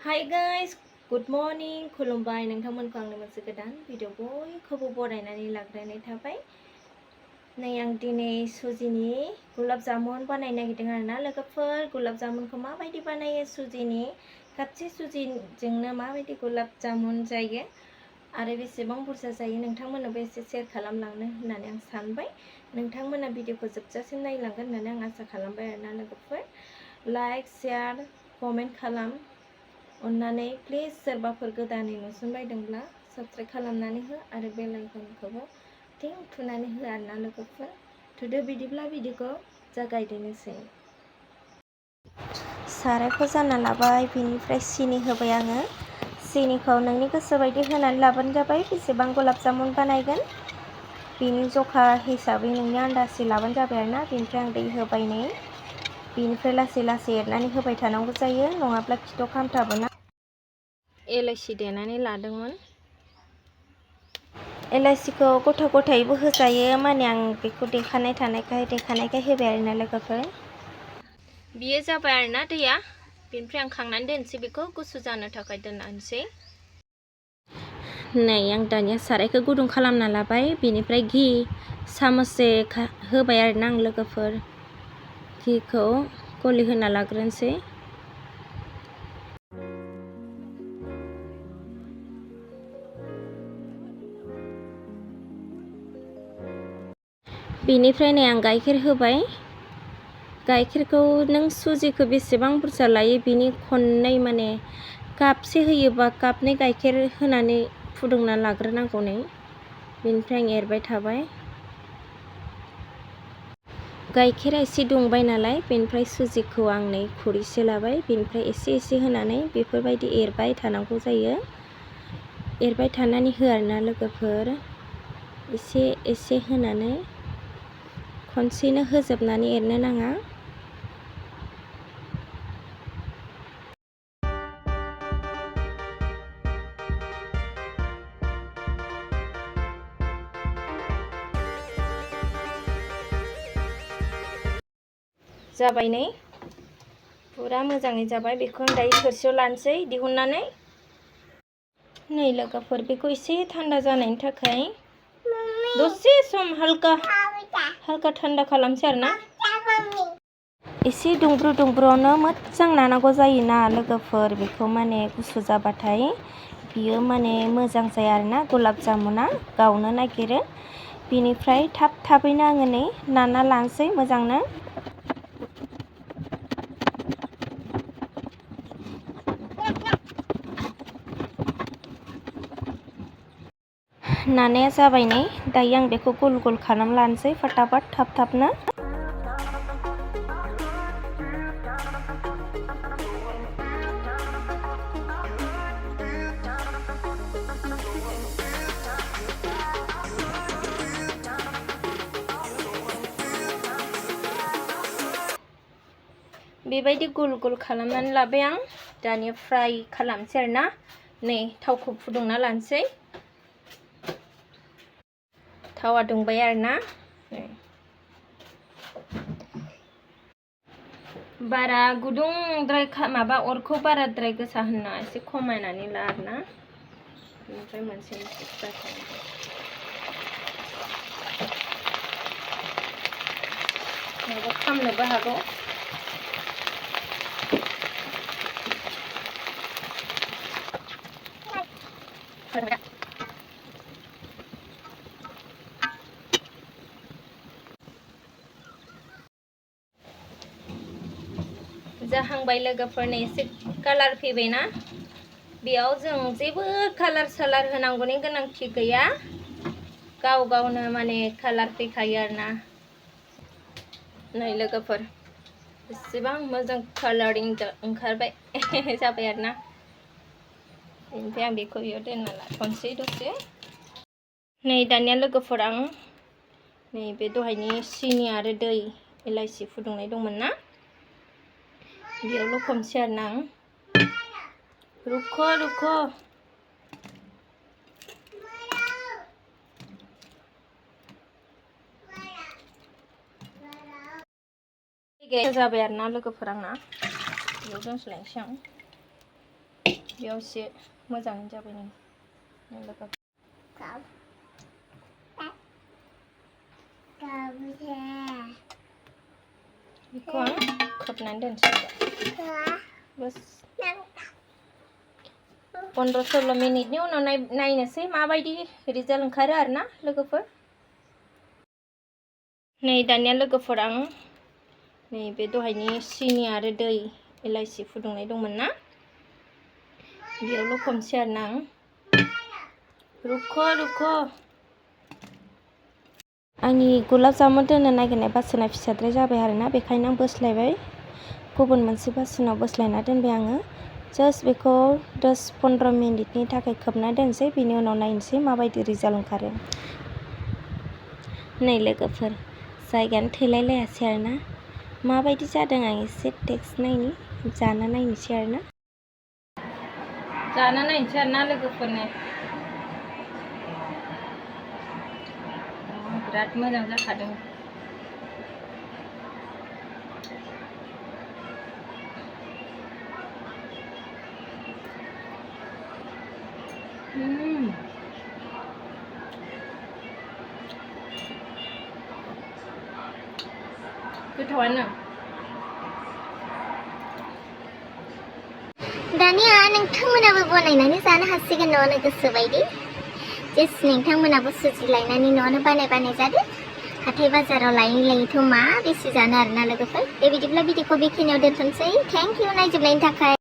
Hi guys, good morning. खुलुमबाय नोंथांमोनखौ आंनि मोनसे गोदान भिडिअ बयखौबो बरायनानै लाग्रोनाय थाबाय। नै आं दिनै सुजिनि गुलाब जामुन बानायनो नागिरदों आरोना लोगोफोर। गुलाब जामुनखौ माबायदि बानायो सुजिनि खापसे सुजिजोंनो माबायदि गुलाब जामुन जायो आरो बेसेबां बुरजा जायो नोंथांमोननोबो एसे शेयार खालामलांनो होननानै आं सानबाय। नोंथांमोना भिडिअखौ जोबजासिम नायलांगोन होननानै आं आसा खालामबाय आरोना लोगोफोर। लाइक शेयार कमेन्ट खालाम अन्नानै प्लिज सोरबाफोर गोदानै नुसनबायदोंब्ला साबस्क्राइब खालामनानै हो आरो बेल आइकनखौबो टिं थुनानै हो आरोना लोगोफोर। थुदो बिदिब्ला भिडिअखौ जागायदिनोसै। सारायखौ जानना लाबाय, बिनिफ्राय सिनि होबाय आङो। सिनिखौ नोंनि गोसो बायदि होनानै लाबानो जाबाय। बेसेबां गुलाब जामुन बानायगोन बिनि जखा हिसाबै नोंनि आन्दाजै लाबानो जाबाय आरोना। बिनिफ्राय आं दै होबाय नै। बिनिफ्राय लासै लासै एरनानै होबाय थानांगौ जायो, नङाब्ला खिथाव खामथाबोना। एलाइसि देनानै लादोंमोन। एलाइसिखौ गथा गथायैबो होजायो, माने आं बेखौ देखानायखाय होबाय आरोना लोगोफोर। बियो जाबाय आरोना दैया। बिनिफ्राय आं खांनानै दोनसै, बेखौ गुसु जानो थाखाय दोननोसै। नै आं दानिया सारायखौ गुदुं खालामना लाबाय। बिनिफ्राय घि सामससे होबाय आरोना आं लोगोफोर। घिखौ गलि होना लाग्रोनोसै। बेनिफ्राय नै आं गाइखेर होबाय। गाइखेरखौ नों सुजिखौ बेसेबां बुरजा लायो बिनि खननै, माने कापसे होयोबा कापनै गाइखेर होनानै फुदुंना लाग्रोनांगौ नै। बेनिफ्राय आं एरबाय थाबाय। गाइखेरा एसे दुंबाय नालाय, बेनिफ्राय सुजिखौ आं नै खुरैसे लाबाय। बेनिफ्राय एसे एसे होनानै बेफोरबायदि एरबाय थानांगौ जायो। एरबाय थानानै हो आरोना लोगोफोर। एसे एसे होनानै खनसेनो होजोबनानै एरनो नाङा। जाबाय नै, पुरा मोजाङै जाबाय। बेखौ आं दायो थोरसियाव लानोसै दिहुननानै। नै लोगोफोर, बेखौ एसे थान्दा जानायनि थाखाय दसे सम हाल्का थान्दा खालामसै आरोना। एसे दुंब्रुआवनो मोजां नानांगौ जायोना लोगोफोर। बेखौ माने गुसु जाबाथाय बियो माने मोजां जाया आरोना, गुलाब जामुना गावनो नागिरो। बिनिफ्राय थाबैनो आङो नै नाना लानोसै मोजांनो। नानाया जाबाय नै। दायो आं बेखौ गल गल खालामना लानोसै फटाफट थाबनो। बेबायदि गल गल खालामनानै लाबाय आं। दानिया फ्राय खालामसै आरोना। नै थावखौ फुदुंना लानोसै। थावा दुंबाय आरोना। बारा गुदुंद्राय अरखौ बाराद्राय गोसा होना एसे खमायनानै ला आरोना। बेनिफ्राय मोनसे माबा खामनोबो हागौ। जाहांबाय लोगोफोरनो एसे कालार फैबायना। बेयाव जों जेबो कालार सालार होनांगौनि गोनांथि गैया, गावनो माने कालार फैखायो आरोना। नै लोगोफोर, बेसेबां मोजां कालारिं ओंखारबाय जाबाय आरोना। बेनिफ्राय आं बेखौ बेयाव दोनना लाथ'नोसै दसे। नै दानिया लोगोफोर, आं नैबे दहायनि सिनि आरो दै एलाइसि फुदुंनाय दंमोन ना, बेयाव लखबनोसै आरोना आं। रुख' जाबाय आरोना लोगोफोर आंना। बेयाव दोनस्लायनोसै आं। बेयाव एसे मोजाङै जाबाय नों लोगो बेखौ आं खोबनानै दोनसै बस 15-16 मिनिटनि उनाव नायनोसै माबायदि रिजाल्ट ओंखारो आरोना लोगोफोर नै दानिया लोगोफोर आं नै बे दहायनि सिनि आरो दै इलाइसि फुदुंनाय दंमोन ना बेयाव लखबनोसै आरोना आं रुख' आंनि गुलाब जामुन दोननो नागिरनाय बासोना फिसाद्राय जाबाय आरोना बेखायनो आं बोस्लायबाय गुबुन मोनसे बासोनाव बोस्लायना दोनबाय आङो जास्ट बेखौ 10-15 मिनिटनि थाखाय खोबना दोनसै बिनि उनाव नायनोसै माबायदि रिजाल्ट ओंखारो नै लोगोफोर जायगायानो थोलाय लायासै आरोना माबायदि जादों आं एसे टेस्ट नायनि जाना नायनोसै आरोना लोगोफोरनो बिराद मोजां जाखादों गोथावानो दानिया नोंथांमोनाबो बनायनानै जानो हासिगोन न'आवनो गोसो बायदि जेस नोंथांमोनाबो सुजि लायनानै न'आवनो बानाय जादो हाथाय बाजाराव लायैथ' मा बेसे जानो आरोना लोगोफोर दे बिदिब्ला भिडिअखौ बेखिनियाव दोनथ'नोसै थेंक इउ नायजोबनायनि थाखाय